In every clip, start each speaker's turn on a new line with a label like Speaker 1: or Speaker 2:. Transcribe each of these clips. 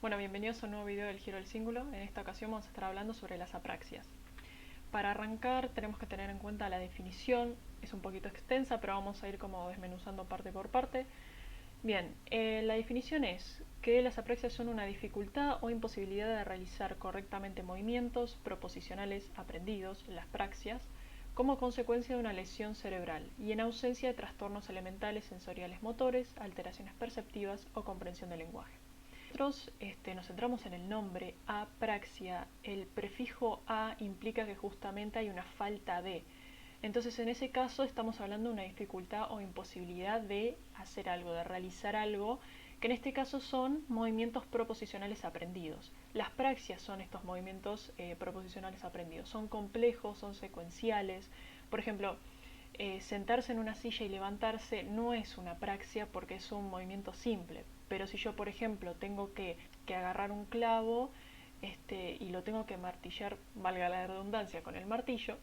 Speaker 1: Bueno, bienvenidos a un nuevo video del Giro del Cíngulo. En esta ocasión vamos a estar hablando sobre las apraxias. Para arrancar tenemos que tener en cuenta la definición, es un poquito extensa, pero vamos a ir como desmenuzando parte por parte. Bien, la definición es que las apraxias son una dificultad o imposibilidad de realizar correctamente movimientos proposicionales aprendidos, las praxias, como consecuencia de una lesión cerebral y en ausencia de trastornos elementales sensoriales motores, alteraciones perceptivas o comprensión del lenguaje. Nosotros nos centramos en el nombre, apraxia. El prefijo a implica que justamente hay una falta de. Entonces, en ese caso estamos hablando de una dificultad o imposibilidad de hacer algo, de realizar algo, que en este caso son movimientos proposicionales aprendidos. Las praxias son estos movimientos proposicionales aprendidos. Son complejos, son secuenciales. Por ejemplo, sentarse en una silla y levantarse no es una praxia porque es un movimiento simple. Pero si yo, por ejemplo, tengo que agarrar un clavo y lo tengo que martillar, valga la redundancia, con el martillo,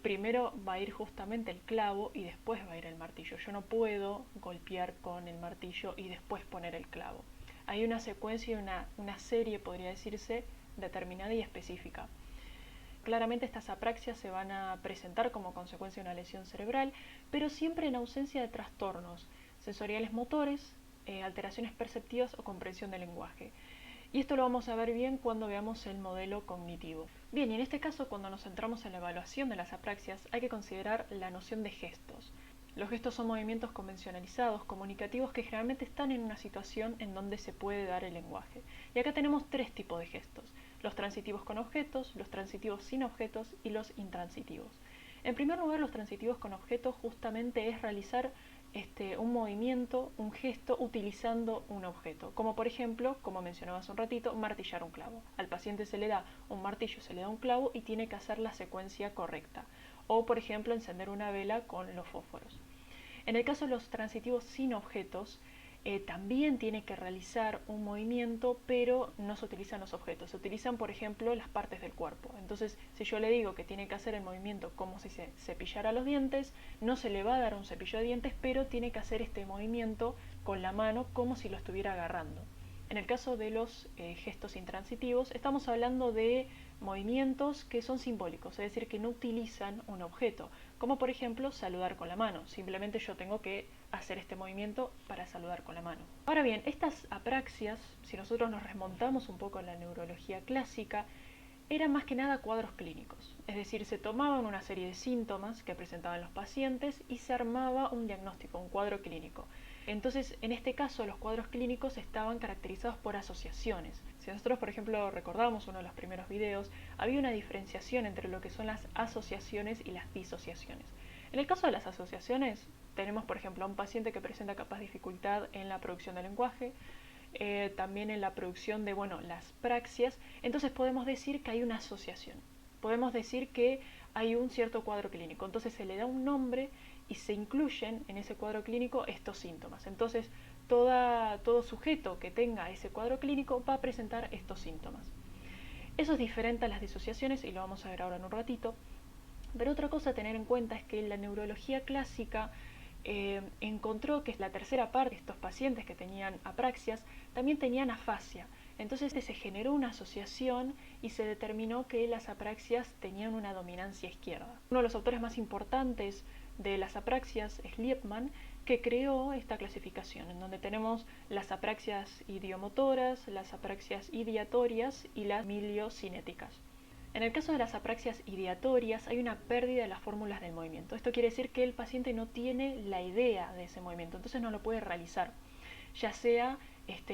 Speaker 1: primero va a ir justamente el clavo y después va a ir el martillo. Yo no puedo golpear con el martillo y después poner el clavo. Hay una secuencia y una serie, podría decirse, determinada y específica. Claramente estas apraxias se van a presentar como consecuencia de una lesión cerebral, pero siempre en ausencia de trastornos sensoriales motores, alteraciones perceptivas o comprensión del lenguaje. Y esto lo vamos a ver bien cuando veamos el modelo cognitivo. Bien, y en este caso, cuando nos centramos en la evaluación de las apraxias, hay que considerar la noción de gestos. Los gestos son movimientos convencionalizados, comunicativos, que generalmente están en una situación en donde se puede dar el lenguaje. Y acá tenemos tres tipos de gestos: los transitivos con objetos, los transitivos sin objetos y los intransitivos. En primer lugar, los transitivos con objetos justamente es realizar un movimiento, un gesto utilizando un objeto, como por ejemplo, como mencionaba hace un ratito, martillar un clavo. Al paciente se le da un martillo, se le da un clavo y tiene que hacer la secuencia correcta. O por ejemplo, encender una vela con los fósforos. En el caso de los transitivos sin objetos, también tiene que realizar un movimiento, pero no se utilizan los objetos, se utilizan por ejemplo las partes del cuerpo. Entonces, si yo le digo que tiene que hacer el movimiento como si se cepillara los dientes, no se le va a dar un cepillo de dientes, pero tiene que hacer este movimiento con la mano como si lo estuviera agarrando. En el caso de los gestos intransitivos, estamos hablando de movimientos que son simbólicos, es decir, que no utilizan un objeto, como por ejemplo saludar con la mano. Simplemente yo tengo que hacer este movimiento para saludar con la mano. Ahora bien, estas apraxias, si nosotros nos remontamos un poco a la neurología clásica, eran más que nada cuadros clínicos, es decir, se tomaban una serie de síntomas que presentaban los pacientes y se armaba un diagnóstico, un cuadro clínico. Entonces, en este caso, los cuadros clínicos estaban caracterizados por asociaciones. Si nosotros, por ejemplo, recordamos uno de los primeros videos, había una diferenciación entre lo que son las asociaciones y las disociaciones. En el caso de las asociaciones, tenemos, por ejemplo, a un paciente que presenta capaz dificultad en la producción del lenguaje, también en la producción de las praxias. Entonces podemos decir que hay una asociación, podemos decir que hay un cierto cuadro clínico, entonces se le da un nombre y se incluyen en ese cuadro clínico estos síntomas. Entonces todo sujeto que tenga ese cuadro clínico va a presentar estos síntomas. Eso es diferente a las disociaciones y lo vamos a ver ahora en un ratito. Pero otra cosa a tener en cuenta es que la neurología clásica encontró que la tercera parte de estos pacientes que tenían apraxias también tenían afasia. Entonces se generó una asociación y se determinó que las apraxias tenían una dominancia izquierda. Uno de los autores más importantes de las apraxias es Liebman, que creó esta clasificación, en donde tenemos las apraxias idiomotoras, las apraxias ideatorias y las miliocinéticas. En el caso de las apraxias ideatorias hay una pérdida de las fórmulas del movimiento. Esto quiere decir que el paciente no tiene la idea de ese movimiento, entonces no lo puede realizar, ya sea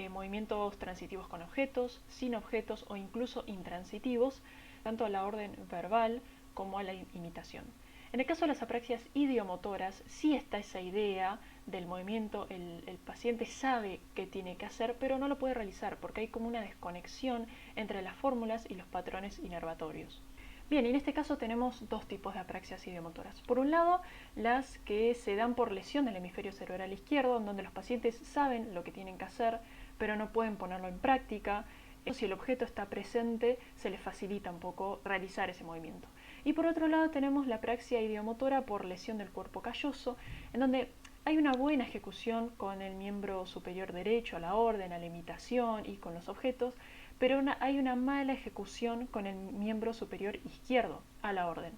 Speaker 1: movimientos transitivos con objetos, sin objetos o incluso intransitivos, tanto a la orden verbal como a la imitación. En el caso de las apraxias idiomotoras, sí está esa idea del movimiento, el paciente sabe qué tiene que hacer, pero no lo puede realizar porque hay como una desconexión entre las fórmulas y los patrones inervatorios. Bien, y en este caso tenemos dos tipos de apraxias idiomotoras. Por un lado, las que se dan por lesión del hemisferio cerebral izquierdo, en donde los pacientes saben lo que tienen que hacer, pero no pueden ponerlo en práctica. Si el objeto está presente, se les facilita un poco realizar ese movimiento. Y por otro lado tenemos la apraxia idiomotora por lesión del cuerpo calloso, en donde Hay una buena ejecución con el miembro superior derecho a la orden, a la imitación y con los objetos, pero hay una mala ejecución con el miembro superior izquierdo a la orden.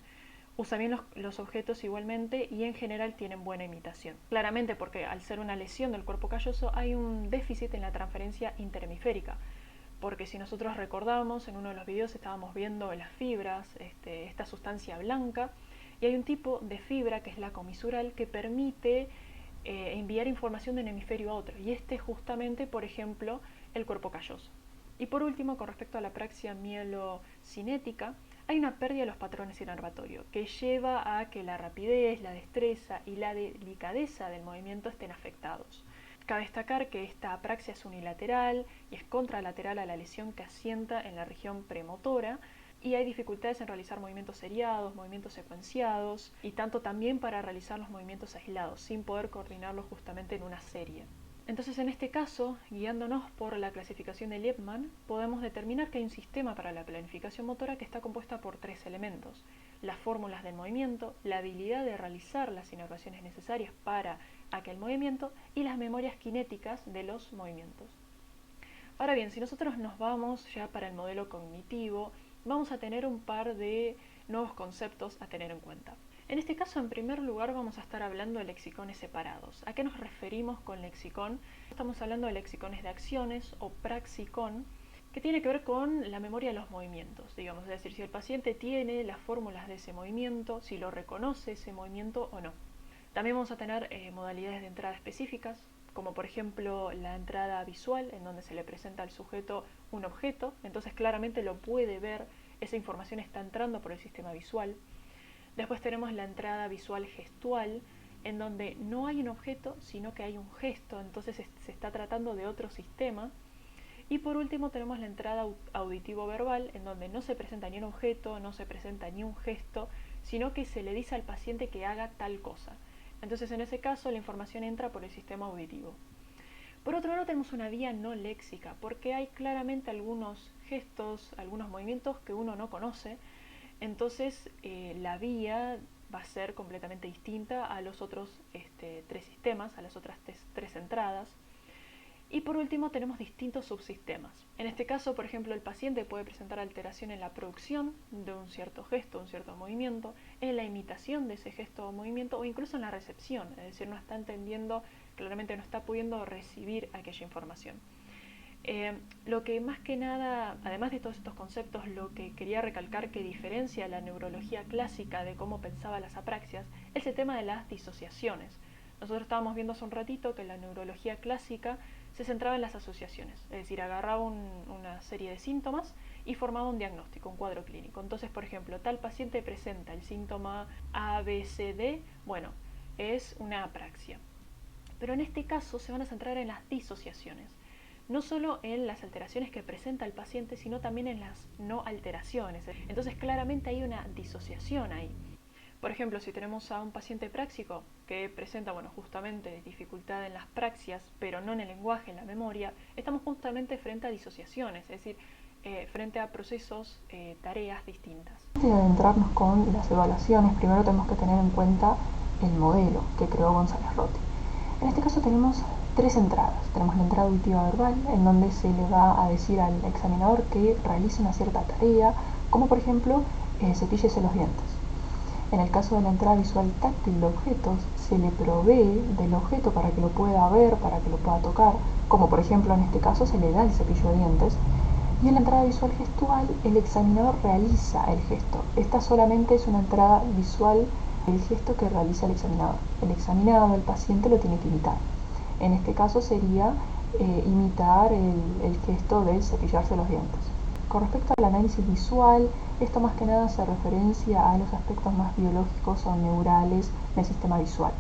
Speaker 1: Usa bien los objetos igualmente y en general tienen buena imitación. Claramente porque al ser una lesión del cuerpo calloso hay un déficit en la transferencia interhemisférica. Porque si nosotros recordamos, en uno de los videos estábamos viendo las fibras, esta sustancia blanca, y hay un tipo de fibra que es la comisural que permite enviar información de un hemisferio a otro. Y este es justamente, por ejemplo, el cuerpo calloso. Y por último, con respecto a la apraxia mielocinética, hay una pérdida de los patrones inervatorios que lleva a que la rapidez, la destreza y la delicadeza del movimiento estén afectados. Cabe destacar que esta apraxia es unilateral y es contralateral a la lesión que asienta en la región premotora, y hay dificultades en realizar movimientos seriados, movimientos secuenciados, y tanto también para realizar los movimientos aislados, sin poder coordinarlos justamente en una serie. Entonces, en este caso, guiándonos por la clasificación de Liebman, podemos determinar que hay un sistema para la planificación motora que está compuesta por 3 elementos: las fórmulas del movimiento, la habilidad de realizar las inervaciones necesarias para aquel movimiento y las memorias cinéticas de los movimientos. Ahora bien, si nosotros nos vamos ya para el modelo cognitivo, vamos a tener un par de nuevos conceptos a tener en cuenta. En este caso, en primer lugar, vamos a estar hablando de lexicones separados. ¿A qué nos referimos con lexicón? Estamos hablando de lexicones de acciones o praxicón, que tiene que ver con la memoria de los movimientos, digamos, es decir, si el paciente tiene las fórmulas de ese movimiento, si lo reconoce ese movimiento o no. También vamos a tener modalidades de entrada específicas, como por ejemplo la entrada visual, en donde se le presenta al sujeto un objeto, entonces claramente lo puede ver, esa información está entrando por el sistema visual. Después tenemos la entrada visual gestual, en donde no hay un objeto, sino que hay un gesto, entonces se está tratando de otro sistema. Y por último tenemos la entrada auditivo-verbal, en donde no se presenta ni un objeto, no se presenta ni un gesto, sino que se le dice al paciente que haga tal cosa. Entonces, en ese caso, la información entra por el sistema auditivo. Por otro lado, tenemos una vía no léxica, porque hay claramente algunos gestos, algunos movimientos que uno no conoce. Entonces, la vía va a ser completamente distinta a los otros 3 sistemas, a las otras 3 entradas. Y por último tenemos distintos subsistemas. En este caso, por ejemplo, el paciente puede presentar alteración en la producción de un cierto gesto, un cierto movimiento, en la imitación de ese gesto o movimiento, o incluso en la recepción, es decir, no está entendiendo, claramente no está pudiendo recibir aquella información. Lo que más que nada, además de todos estos conceptos, lo que quería recalcar que diferencia la neurología clásica de cómo pensaba las apraxias es el tema de las disociaciones. Nosotros estábamos viendo hace un ratito que la neurología clásica se centraba en las asociaciones, es decir, agarraba una serie de síntomas y formaba un diagnóstico, un cuadro clínico. Entonces, por ejemplo, tal paciente presenta el síntoma ABCD, bueno, es una apraxia. Pero en este caso se van a centrar en las disociaciones, no solo en las alteraciones que presenta el paciente, sino también en las no alteraciones. Entonces, claramente hay una disociación ahí. Por ejemplo, si tenemos a un paciente práxico que presenta, bueno, justamente dificultad en las praxias, pero no en el lenguaje, en la memoria, estamos justamente frente a disociaciones, es decir, frente a procesos, tareas distintas.
Speaker 2: Antes de adentrarnos con las evaluaciones, primero tenemos que tener en cuenta el modelo que creó González Rotti. En este caso tenemos 3 entradas. Tenemos la entrada auditiva verbal, en donde se le va a decir al examinador que realice una cierta tarea, como por ejemplo cepíllese los dientes. En el caso de la entrada visual táctil de objetos, se le provee del objeto para que lo pueda ver, para que lo pueda tocar, como por ejemplo en este caso se le da el cepillo de dientes. Y en la entrada visual gestual, el examinador realiza el gesto. Esta solamente es una entrada visual del gesto que realiza el examinador. El examinado, el paciente, lo tiene que imitar. En este caso sería imitar el gesto de cepillarse los dientes. Con respecto al análisis visual, esto más que nada hace referencia a los aspectos más biológicos o neurales del sistema visual.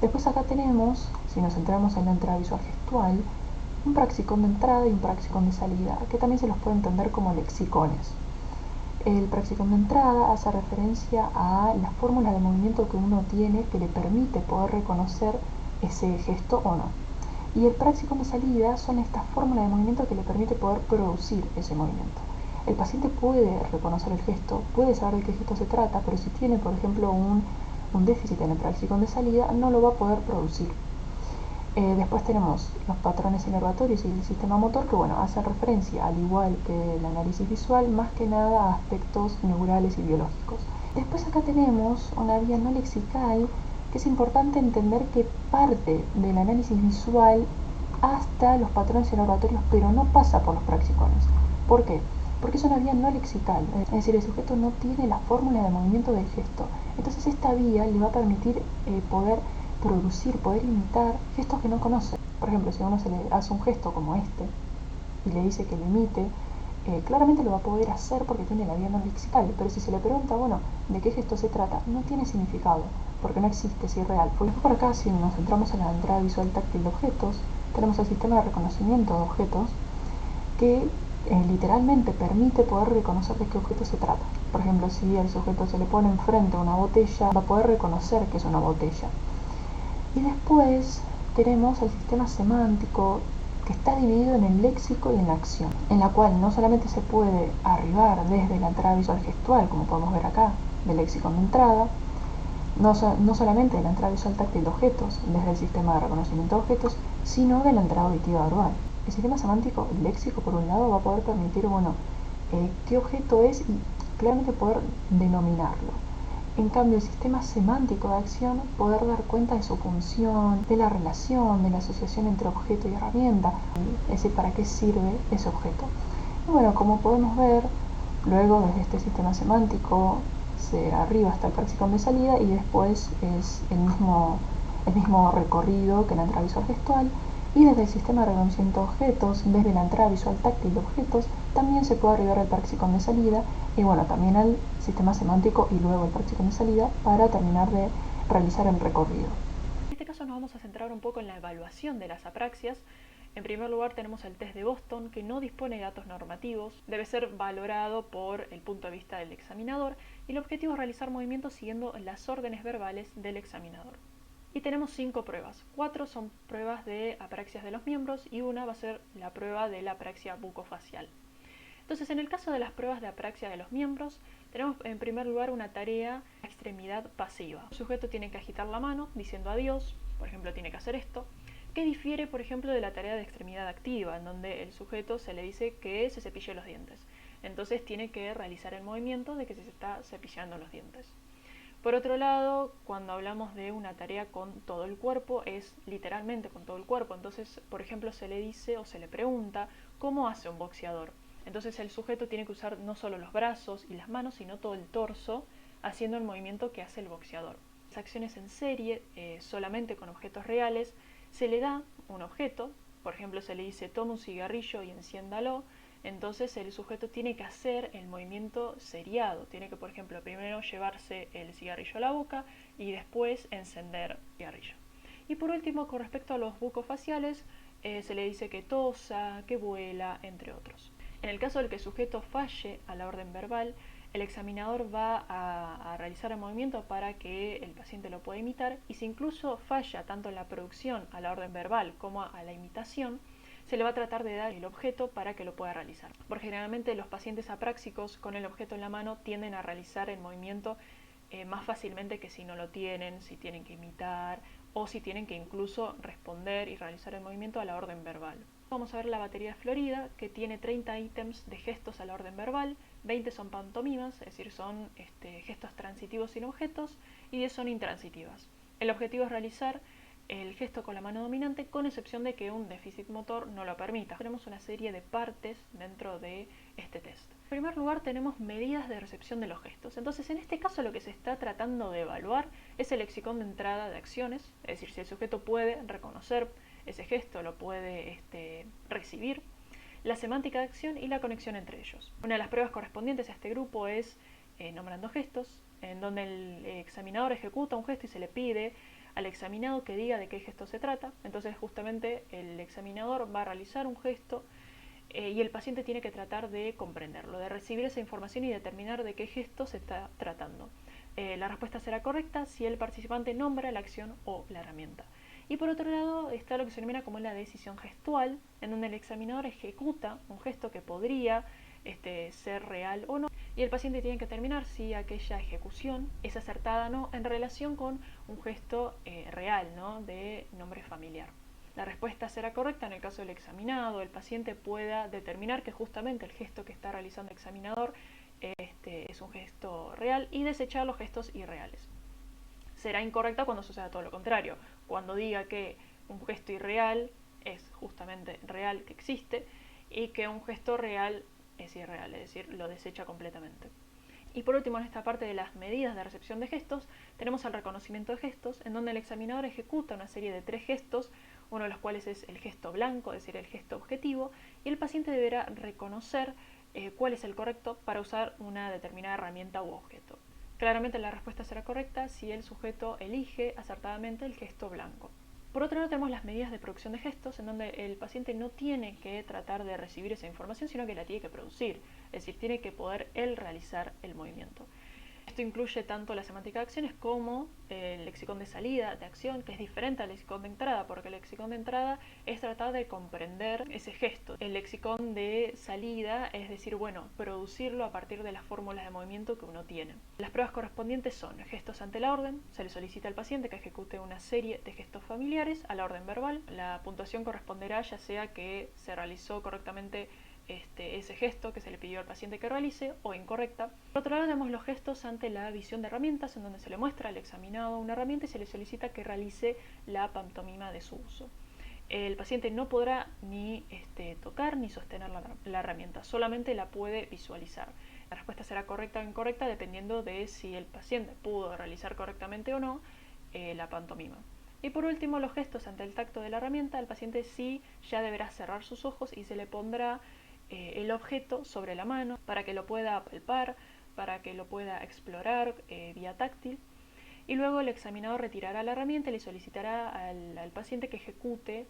Speaker 2: Después acá tenemos, si nos centramos en la entrada visual gestual, un praxicón de entrada y un praxicón de salida, que también se los puede entender como lexicones. El praxicón de entrada hace referencia a la fórmula de movimiento que uno tiene que le permite poder reconocer ese gesto o no. Y el praxicón de salida son estas fórmulas de movimiento que le permite poder producir ese movimiento. El paciente puede reconocer el gesto, puede saber de qué gesto se trata, pero si tiene, por ejemplo, un un déficit en el praxicón de salida, no lo va a poder producir. Después tenemos los patrones inervatorios y el sistema motor que, bueno, hacen referencia, al igual que el análisis visual, más que nada a aspectos neurales y biológicos. Después acá tenemos una vía no lexical, que es importante entender que parte del análisis visual hasta los patrones inervatorios, pero no pasa por los praxicones. ¿Por qué? Porque es una vía no lexical, es decir, el sujeto no tiene la fórmula de movimiento del gesto. Entonces esta vía le va a permitir poder producir, poder imitar gestos que no conoce. Por ejemplo, si a uno se le hace un gesto como este y le dice que lo imite, claramente lo va a poder hacer porque tiene la vía no lexical, pero si se le pregunta, bueno, ¿de qué gesto se trata? No tiene significado, porque no existe, es irreal. Por acá, si nos centramos en la entrada visual táctil de objetos, tenemos el sistema de reconocimiento de objetos que literalmente permite poder reconocer de qué objeto se trata. Por ejemplo, si al sujeto se le pone enfrente una botella, va a poder reconocer que es una botella. Y después tenemos el sistema semántico, que está dividido en el léxico y en la acción, en la cual no solamente se puede arribar desde la entrada visual gestual, como podemos ver acá, del léxico de entrada, no solamente de la entrada visual táctil de objetos, desde el sistema de reconocimiento de objetos, sino de la entrada auditiva verbal. El sistema semántico y léxico, por un lado, va a poder permitir, qué objeto es y claramente poder denominarlo. En cambio, el sistema semántico de acción, poder dar cuenta de su función, de la relación, de la asociación entre objeto y herramienta, es decir, para qué sirve ese objeto. Y bueno, como podemos ver, luego desde este sistema semántico se arriba hasta el praxicón de salida y después es el mismo recorrido que la entrada visual gestual. Y desde el sistema de reconocimiento de objetos, desde la entrada visual táctil de objetos, también se puede arribar al praxicón de salida y bueno, también al sistema semántico y luego al praxicón de salida para terminar de realizar el recorrido.
Speaker 1: En este caso nos vamos a centrar un poco en la evaluación de las apraxias. En primer lugar tenemos el test de Boston, que no dispone de datos normativos, debe ser valorado por el punto de vista del examinador y el objetivo es realizar movimientos siguiendo las órdenes verbales del examinador. Y tenemos 5 pruebas. 4 son pruebas de apraxias de los miembros y una va a ser la prueba de la apraxia bucofacial. Entonces, en el caso de las pruebas de apraxia de los miembros, tenemos en primer lugar una tarea de extremidad pasiva. El sujeto tiene que agitar la mano diciendo adiós, por ejemplo, tiene que hacer esto, que difiere, por ejemplo, de la tarea de extremidad activa, en donde el sujeto se le dice que se cepille los dientes. Entonces tiene que realizar el movimiento de que se está cepillando los dientes. Por otro lado, cuando hablamos de una tarea con todo el cuerpo, es literalmente con todo el cuerpo. Entonces, por ejemplo, se le dice o se le pregunta cómo hace un boxeador. Entonces el sujeto tiene que usar no solo los brazos y las manos, sino todo el torso, haciendo el movimiento que hace el boxeador. Las acciones en serie, solamente con objetos reales, se le da un objeto, por ejemplo se le dice toma un cigarrillo y enciéndalo, entonces el sujeto tiene que hacer el movimiento seriado, tiene que, por ejemplo, primero llevarse el cigarrillo a la boca y después encender el cigarrillo. Y por último, con respecto a los bucofaciales, se le dice que tosa, que vuela, entre otros. En el caso del que el sujeto falle a la orden verbal, el examinador va a realizar el movimiento para que el paciente lo pueda imitar y si incluso falla tanto en la producción a la orden verbal como a la imitación, se le va a tratar de dar el objeto para que lo pueda realizar. Porque generalmente los pacientes apráxicos con el objeto en la mano tienden a realizar el movimiento más fácilmente que si no lo tienen, si tienen que imitar o si tienen que incluso responder y realizar el movimiento a la orden verbal. Vamos a ver la batería florida, que tiene 30 ítems de gestos a la orden verbal, 20 son pantomimas, es decir, son gestos transitivos sin objetos, y 10 son intransitivas. El objetivo es realizar el gesto con la mano dominante, con excepción de que un déficit motor no lo permita. Tenemos una serie de partes dentro de este test. En primer lugar tenemos medidas de recepción de los gestos. Entonces, en este caso lo que se está tratando de evaluar es el lexicón de entrada de acciones, es decir, si el sujeto puede reconocer ese gesto, lo puede recibir, la semántica de acción y la conexión entre ellos. Una de las pruebas correspondientes a este grupo es nombrando gestos, en donde el examinador ejecuta un gesto y se le pide al examinado que diga de qué gesto se trata. Entonces justamente el examinador va a realizar un gesto y el paciente tiene que tratar de comprenderlo, de recibir esa información y determinar de qué gesto se está tratando. La respuesta será correcta si el participante nombra la acción o la herramienta. Y por otro lado está lo que se denomina como la decisión gestual, en donde el examinador ejecuta un gesto que podría ser real o no, y el paciente tiene que determinar si aquella ejecución es acertada o no en relación con un gesto real, ¿no?, de nombre familiar. La respuesta será correcta en el caso del examinado. El paciente pueda determinar que justamente el gesto que está realizando el examinador es un gesto real y desechar los gestos irreales. Será incorrecta cuando suceda todo lo contrario, cuando diga que un gesto irreal es justamente real, que existe, y que un gesto real es irreal, es decir, lo desecha completamente. Y por último, en esta parte de las medidas de recepción de gestos, tenemos el reconocimiento de gestos, en donde el examinador ejecuta una serie de 3 gestos, uno de los cuales es el gesto blanco, es decir, el gesto objetivo, y el paciente deberá reconocer cuál es el correcto para usar una determinada herramienta u objeto. Claramente la respuesta será correcta si el sujeto elige acertadamente el gesto blanco. Por otro lado, tenemos las medidas de producción de gestos, en donde el paciente no tiene que tratar de recibir esa información, sino que la tiene que producir, es decir, tiene que poder él realizar el movimiento. Esto incluye tanto la semántica de acciones como el lexicón de salida, de acción, que es diferente al lexicón de entrada, porque el lexicón de entrada es tratar de comprender ese gesto. El lexicón de salida es decir, bueno, producirlo a partir de las fórmulas de movimiento que uno tiene. Las pruebas correspondientes son gestos ante la orden. Se le solicita al paciente que ejecute una serie de gestos familiares a la orden verbal. La puntuación corresponderá ya sea que se realizó correctamente ese gesto que se le pidió al paciente que realice o incorrecta. Por otro lado, tenemos los gestos ante la visión de herramientas, en donde se le muestra al examinado una herramienta y se le solicita que realice la pantomima de su uso. El paciente no podrá ni tocar ni sostener la herramienta, solamente la puede visualizar. La respuesta será correcta o incorrecta dependiendo de si el paciente pudo realizar correctamente o no la pantomima. Y por último, los gestos ante el tacto de la herramienta. El paciente sí ya deberá cerrar sus ojos y se le pondrá el objeto sobre la mano para que lo pueda palpar, para que lo pueda explorar vía táctil. Y luego el examinador retirará la herramienta y le solicitará al paciente que ejecute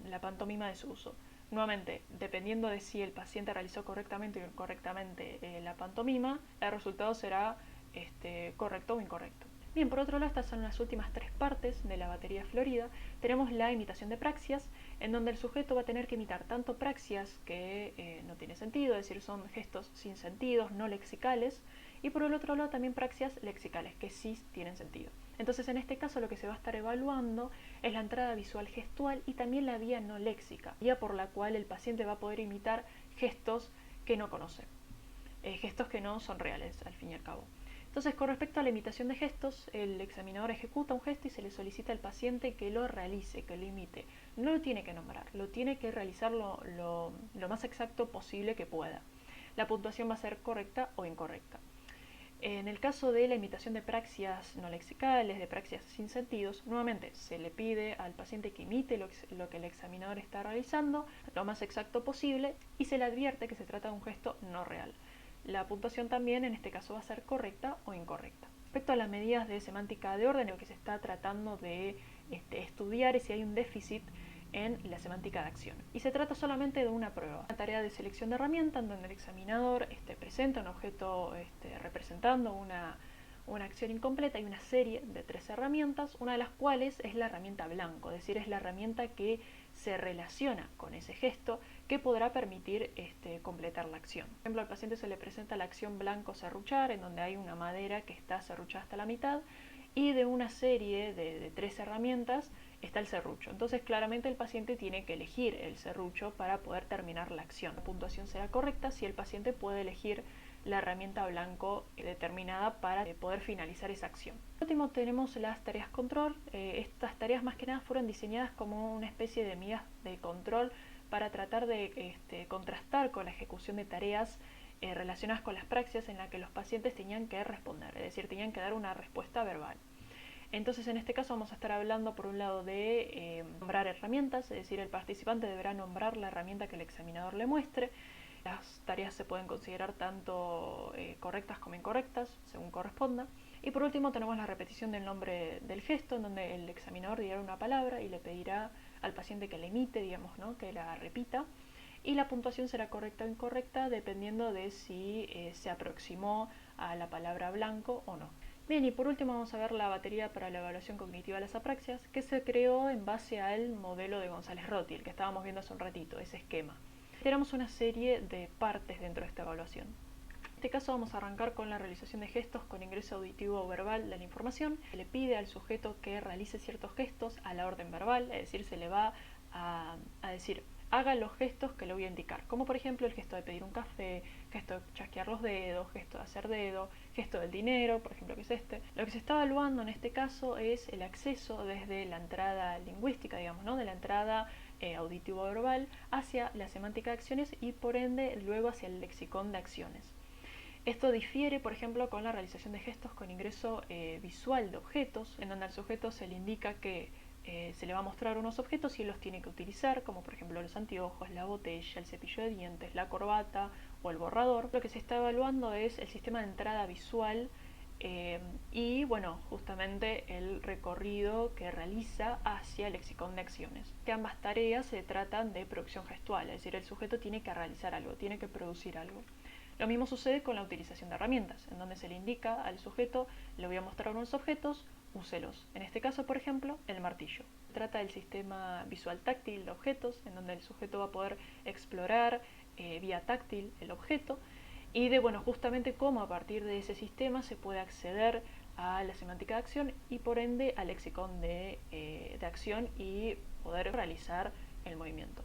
Speaker 1: la pantomima de su uso. Nuevamente, dependiendo de si el paciente realizó correctamente o incorrectamente la pantomima, el resultado será correcto o incorrecto. Bien, por otro lado, estas son las últimas 3 partes de la batería florida. Tenemos la imitación de praxias, en donde el sujeto va a tener que imitar tanto praxias que no tiene sentido, es decir, son gestos sin sentidos, no lexicales, y por el otro lado también praxias lexicales, que sí tienen sentido. Entonces, en este caso lo que se va a estar evaluando es la entrada visual gestual y también la vía no léxica, vía por la cual el paciente va a poder imitar gestos que no conoce, gestos que no son reales, al fin y al cabo. Entonces, con respecto a la imitación de gestos, el examinador ejecuta un gesto y se le solicita al paciente que lo realice, que lo imite. No lo tiene que nombrar, lo tiene que realizar lo más exacto posible que pueda. La puntuación va a ser correcta o incorrecta. En el caso de la imitación de praxias no lexicales, de praxias sin sentidos, nuevamente se le pide al paciente que imite lo que el examinador está realizando lo más exacto posible y se le advierte que se trata de un gesto no real. La puntuación también en este caso va a ser correcta o incorrecta. Respecto a las medidas de semántica de orden, lo que se está tratando de estudiar es si hay un déficit en la semántica de acción. Y se trata solamente de una prueba, una tarea de selección de herramientas en donde el examinador presenta un objeto representando una acción incompleta y una serie de 3 herramientas, una de las cuales es la herramienta blanco, es decir, es la herramienta que se relaciona con ese gesto que podrá permitir completar la acción. Por ejemplo, al paciente se le presenta la acción blanco serruchar, en donde hay una madera que está serruchada hasta la mitad, y de una serie de 3 herramientas está el serrucho. Entonces, claramente el paciente tiene que elegir el serrucho para poder terminar la acción. La puntuación será correcta si el paciente puede elegir la herramienta blanco determinada para poder finalizar esa acción. Por último, tenemos las tareas control. Estas tareas más que nada fueron diseñadas como una especie de medidas de control para tratar de contrastar con la ejecución de tareas relacionadas con las praxias en las que los pacientes tenían que responder, es decir, tenían que dar una respuesta verbal. Entonces, en este caso vamos a estar hablando por un lado de nombrar herramientas, es decir, el participante deberá nombrar la herramienta que el examinador le muestre. Las tareas se pueden considerar tanto correctas como incorrectas, según corresponda. Y por último tenemos la repetición del nombre del gesto, en donde el examinador dirá una palabra y le pedirá al paciente que la imite, digamos, ¿no?, que la repita. Y la puntuación será correcta o incorrecta dependiendo de si se aproximó a la palabra blanco o no. Bien, y por último vamos a ver la batería para la evaluación cognitiva de las apraxias, que se creó en base al modelo de González-Rotti, el que estábamos viendo hace un ratito, ese esquema. tenemos una serie de partes dentro de esta evaluación. En este caso vamos a arrancar con la realización de gestos con ingreso auditivo o verbal de la información. Se le pide al sujeto que realice ciertos gestos a la orden verbal, es decir, se le va a decir haga los gestos que le voy a indicar, como por ejemplo el gesto de pedir un café, gesto de chasquear los dedos, gesto de hacer dedo, gesto del dinero, por ejemplo, que es este. Lo que se está evaluando en este caso es el acceso desde la entrada lingüística, digamos, ¿no? De la entrada auditivo-verbal hacia la semántica de acciones y por ende luego hacia el lexicón de acciones. Esto difiere, por ejemplo, con la realización de gestos con ingreso visual de objetos, en donde al sujeto se le indica que se le va a mostrar unos objetos y él los tiene que utilizar, como por ejemplo los anteojos, la botella, el cepillo de dientes, la corbata o el borrador. Lo que se está evaluando es el sistema de entrada visual y, bueno, justamente el recorrido que realiza hacia el lexicón de acciones. Que ambas tareas se tratan de producción gestual, es decir, el sujeto tiene que realizar algo, tiene que producir algo. Lo mismo sucede con la utilización de herramientas, en donde se le indica al sujeto, le voy a mostrar unos objetos, úselos. En este caso, por ejemplo, el martillo. Se trata del sistema visual táctil de objetos, en donde el sujeto va a poder explorar vía táctil el objeto y de, bueno, justamente cómo a partir de ese sistema se puede acceder a la semántica de acción y por ende al lexicón de acción y poder realizar el movimiento.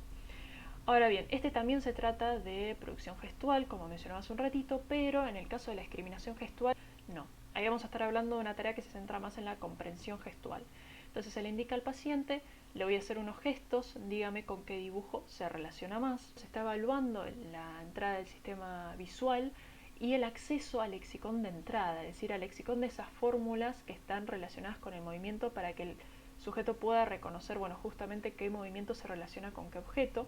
Speaker 1: Ahora bien, este también se trata de producción gestual, como mencionaba hace un ratito, pero en el caso de la discriminación gestual, no. Ahí vamos a estar hablando de una tarea que se centra más en la comprensión gestual. Entonces se le indica al paciente, le voy a hacer unos gestos, dígame con qué dibujo se relaciona más. Se está evaluando la entrada del sistema visual y el acceso al lexicón de entrada, es decir, al lexicón de esas fórmulas que están relacionadas con el movimiento para que el sujeto pueda reconocer, bueno, justamente qué movimiento se relaciona con qué objeto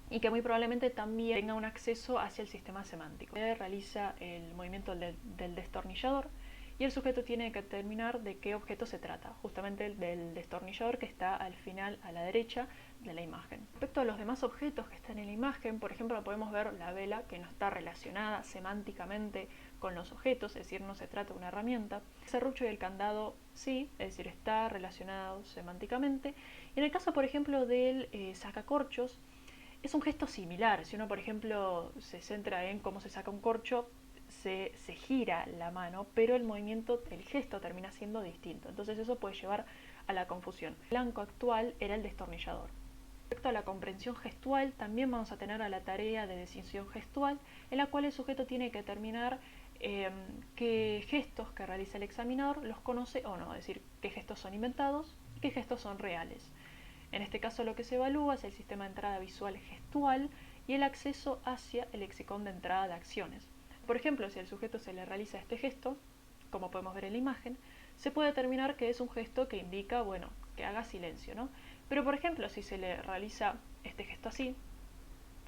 Speaker 1: y que muy probablemente también tenga un acceso hacia el sistema semántico. Realiza el movimiento del destornillador y el sujeto tiene que determinar de qué objeto se trata, justamente el del destornillador que está al final a la derecha de la imagen. Respecto a los demás objetos que están en la imagen, por ejemplo, podemos ver la vela que no está relacionada semánticamente con los objetos, es decir, no se trata de una herramienta. El serrucho y el candado sí, es decir, está relacionado semánticamente. Y en el caso, por ejemplo, del sacacorchos, es un gesto similar. Si uno, por ejemplo, se centra en cómo se saca un corcho, se gira la mano, pero el movimiento, el gesto termina siendo distinto. Entonces eso puede llevar a la confusión. El blanco actual era el destornillador. Respecto a la comprensión gestual, también vamos a tener a la tarea de decisión gestual, en la cual el sujeto tiene que determinar qué gestos que realiza el examinador los conoce o no, es decir, qué gestos son inventados y qué gestos son reales. En este caso lo que se evalúa es el sistema de entrada visual gestual y el acceso hacia el lexicón de entrada de acciones. Por ejemplo, si al sujeto se le realiza este gesto, como podemos ver en la imagen, se puede determinar que es un gesto que indica, bueno, que haga silencio, ¿no? Pero por ejemplo, si se le realiza este gesto así,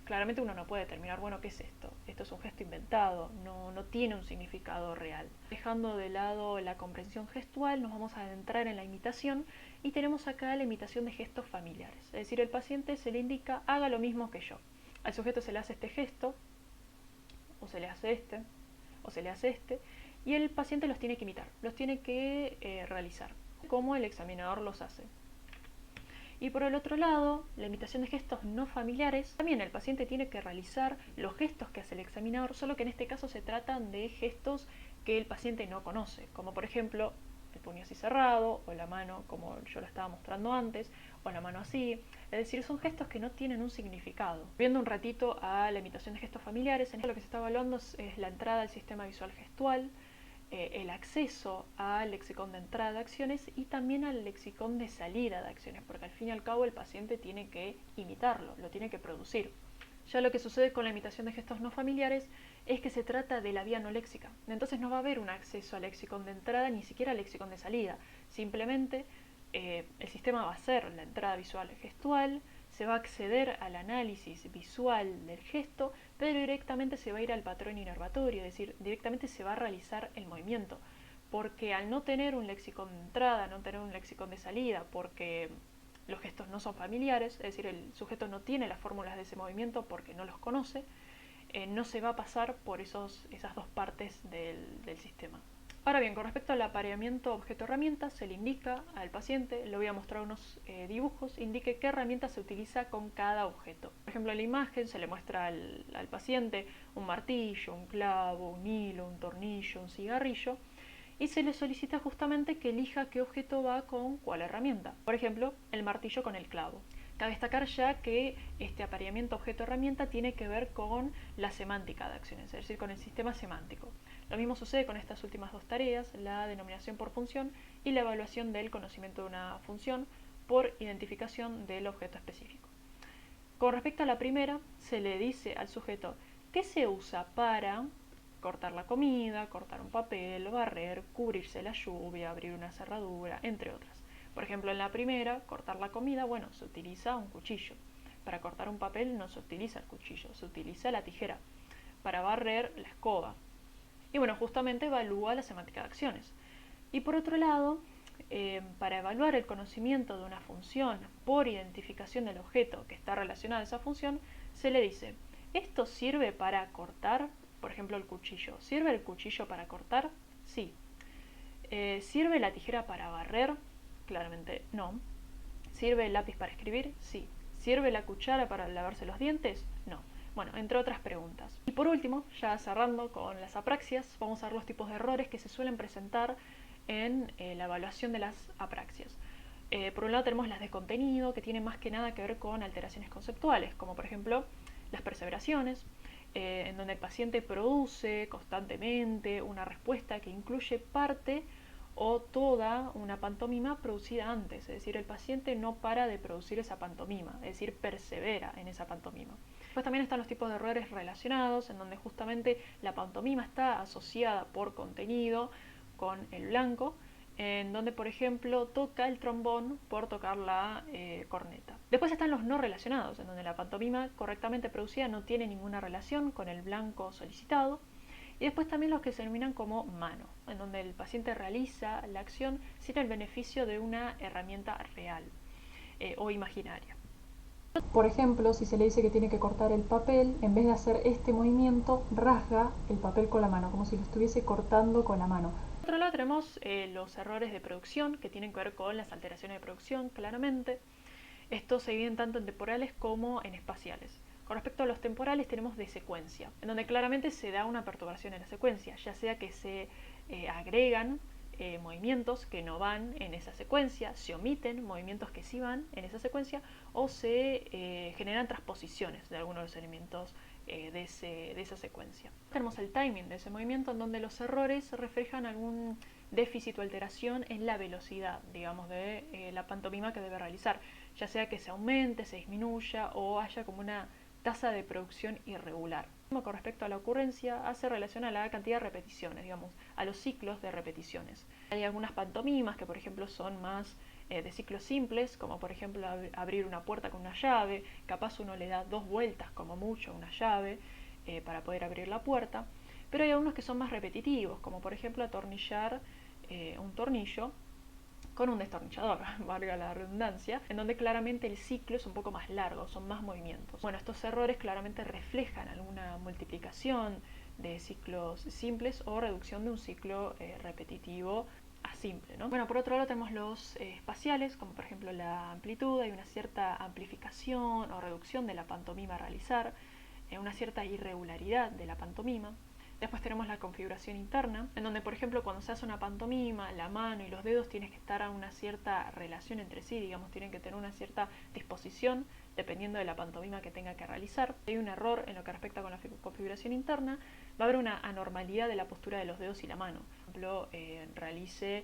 Speaker 1: claramente uno no puede determinar, bueno, ¿qué es esto? Esto es un gesto inventado, no tiene un significado real. Dejando de lado la comprensión gestual, nos vamos a adentrar en la imitación y tenemos acá la imitación de gestos familiares. Es decir, el paciente se le indica, haga lo mismo que yo. Al sujeto se le hace este gesto, o se le hace este, o se le hace este, y el paciente los tiene que imitar, los tiene que realizar, como el examinador los hace. Y por el otro lado, la imitación de gestos no familiares, también el paciente tiene que realizar los gestos que hace el examinador, solo que en este caso se tratan de gestos que el paciente no conoce, como por ejemplo el puño así cerrado, o la mano como yo lo estaba mostrando antes, o la mano así, es decir, son gestos que no tienen un significado. Viendo un ratito a la imitación de gestos familiares, en esto lo que se está evaluando es la entrada al sistema visual gestual, el acceso al lexicón de entrada de acciones y también al lexicón de salida de acciones, porque al fin y al cabo el paciente tiene que imitarlo, lo tiene que producir. Ya lo que sucede con la imitación de gestos no familiares es que se trata de la vía no léxica, entonces no va a haber un acceso al lexicón de entrada ni siquiera al lexicón de salida, simplemente el sistema va a hacer la entrada visual gestual, se va a acceder al análisis visual del gesto, pero directamente se va a ir al patrón inervatorio, es decir, directamente se va a realizar el movimiento, porque al no tener un lexicón de entrada, no tener un lexicón de salida, porque los gestos no son familiares, es decir, el sujeto no tiene las fórmulas de ese movimiento porque no los conoce, no se va a pasar por esas dos partes del sistema. Ahora bien, con respecto al apareamiento objeto-herramienta, se le indica al paciente, le voy a mostrar unos dibujos, indique qué herramienta se utiliza con cada objeto. Por ejemplo, en la imagen se le muestra al paciente un martillo, un clavo, un hilo, un tornillo, un cigarrillo, y se le solicita justamente que elija qué objeto va con cuál herramienta. Por ejemplo, el martillo con el clavo. Cabe destacar ya que este apareamiento objeto-herramienta tiene que ver con la semántica de acciones, es decir, con el sistema semántico. Lo mismo sucede con estas últimas dos tareas, la denominación por función y la evaluación del conocimiento de una función por identificación del objeto específico. Con respecto a la primera, se le dice al sujeto qué se usa para cortar la comida, cortar un papel, barrer, cubrirse la lluvia, abrir una cerradura, entre otras. Por ejemplo, en la primera, cortar la comida, bueno, se utiliza un cuchillo. Para cortar un papel no se utiliza el cuchillo, se utiliza la tijera. Para barrer, la escoba. Y bueno, justamente evalúa la semántica de acciones. Y por otro lado, para evaluar el conocimiento de una función por identificación del objeto que está relacionado a esa función, se le dice, ¿esto sirve para cortar? Por ejemplo, el cuchillo. ¿Sirve el cuchillo para cortar? Sí. ¿Sirve la tijera para barrer? Claramente no. ¿Sirve el lápiz para escribir? Sí. ¿Sirve la cuchara para lavarse los dientes? No. Bueno, entre otras preguntas. Y por último, ya cerrando con las apraxias, vamos a ver los tipos de errores que se suelen presentar en la evaluación de las apraxias. Por un lado tenemos las de contenido, que tienen más que nada que ver con alteraciones conceptuales, como por ejemplo las perseveraciones, en donde el paciente produce constantemente una respuesta que incluye parte o toda una pantomima producida antes, es decir, el paciente no para de producir esa pantomima, es decir, persevera en esa pantomima. Después también están los tipos de errores relacionados, en donde justamente la pantomima está asociada por contenido con el blanco, en donde por ejemplo toca el trombón por tocar la corneta. Después están los no relacionados, en donde la pantomima correctamente producida no tiene ninguna relación con el blanco solicitado. Y después también los que se denominan como mano, en donde el paciente realiza la acción sin el beneficio de una herramienta real o imaginaria.
Speaker 2: Por ejemplo, si se le dice que tiene que cortar el papel, en vez de hacer este movimiento, rasga el papel con la mano, como si lo estuviese cortando con la mano.
Speaker 1: Por otro lado tenemos los errores de producción, que tienen que ver con las alteraciones de producción, claramente. Estos se dividen tanto en temporales como en espaciales. Con respecto a los temporales tenemos de secuencia, en donde claramente se da una perturbación en la secuencia, ya sea que se agregan movimientos que no van en esa secuencia, se omiten movimientos que sí van en esa secuencia o se generan transposiciones de algunos de los elementos de esa secuencia. Tenemos el timing de ese movimiento, en donde los errores reflejan algún déficit o alteración en la velocidad, digamos, de la pantomima que debe realizar, ya sea que se aumente, se disminuya o haya como una tasa de producción irregular. Con respecto a la ocurrencia, hace relación a la cantidad de repeticiones, digamos, a los ciclos de repeticiones. Hay algunas pantomimas que, por ejemplo, son más de ciclos simples, como por ejemplo abrir una puerta con una llave, capaz uno le da 2 vueltas como mucho a una llave para poder abrir la puerta, pero hay algunos que son más repetitivos, como por ejemplo atornillar un tornillo con un destornillador, valga la redundancia, en donde claramente el ciclo es un poco más largo, son más movimientos. Bueno, estos errores claramente reflejan alguna multiplicación de ciclos simples o reducción de un ciclo repetitivo a simple, ¿no? Bueno, por otro lado tenemos los espaciales, como por ejemplo la amplitud, hay una cierta amplificación o reducción de la pantomima a realizar, una cierta irregularidad de la pantomima. Después tenemos la configuración interna, en donde por ejemplo cuando se hace una pantomima, la mano y los dedos tienen que estar a una cierta relación entre sí, digamos, tienen que tener una cierta disposición dependiendo de la pantomima que tenga que realizar. Si hay un error en lo que respecta con la configuración interna, va a haber una anormalidad de la postura de los dedos y la mano. Por ejemplo, realice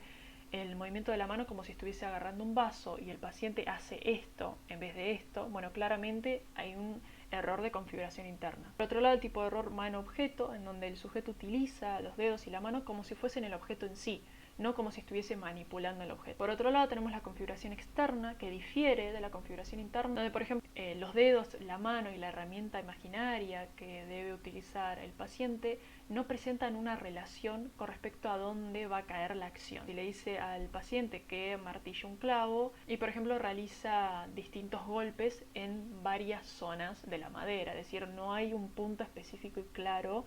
Speaker 1: el movimiento de la mano como si estuviese agarrando un vaso y el paciente hace esto en vez de esto, bueno, claramente hay un error de configuración interna. Por otro lado, el tipo de error mano-objeto, en donde el sujeto utiliza los dedos y la mano como si fuesen el objeto en sí, no como si estuviese manipulando el objeto. Por otro lado, tenemos la configuración externa, que difiere de la configuración interna, donde, por ejemplo, los dedos, la mano y la herramienta imaginaria que debe utilizar el paciente no presentan una relación con respecto a dónde va a caer la acción. Si le dice al paciente que martilla un clavo y, por ejemplo, realiza distintos golpes en varias zonas de la madera, es decir, no hay un punto específico y claro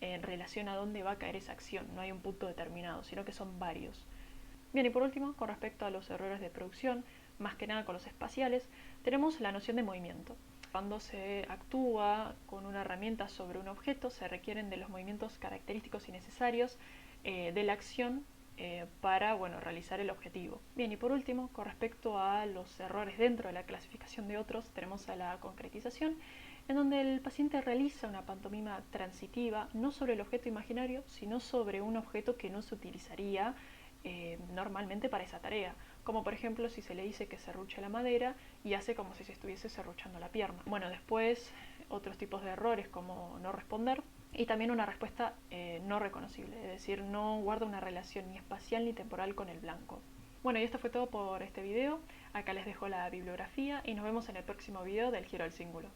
Speaker 1: en relación a dónde va a caer esa acción. No hay un punto determinado, sino que son varios. Bien, y por último, con respecto a los errores de producción, más que nada con los espaciales, tenemos la noción de movimiento. Cuando se actúa con una herramienta sobre un objeto, se requieren de los movimientos característicos y necesarios de la acción para realizar el objetivo. Bien, y por último, con respecto a los errores dentro de la clasificación de otros, tenemos a la concretización, en donde el paciente realiza una pantomima transitiva, no sobre el objeto imaginario, sino sobre un objeto que no se utilizaría normalmente para esa tarea, como por ejemplo si se le dice que serruche la madera y hace como si se estuviese serruchando la pierna. Bueno, después otros tipos de errores como no responder y también una respuesta no reconocible, es decir, no guarda una relación ni espacial ni temporal con el blanco. Bueno, y esto fue todo por este video. Acá les dejo la bibliografía y nos vemos en el próximo video del giro al cíngulo.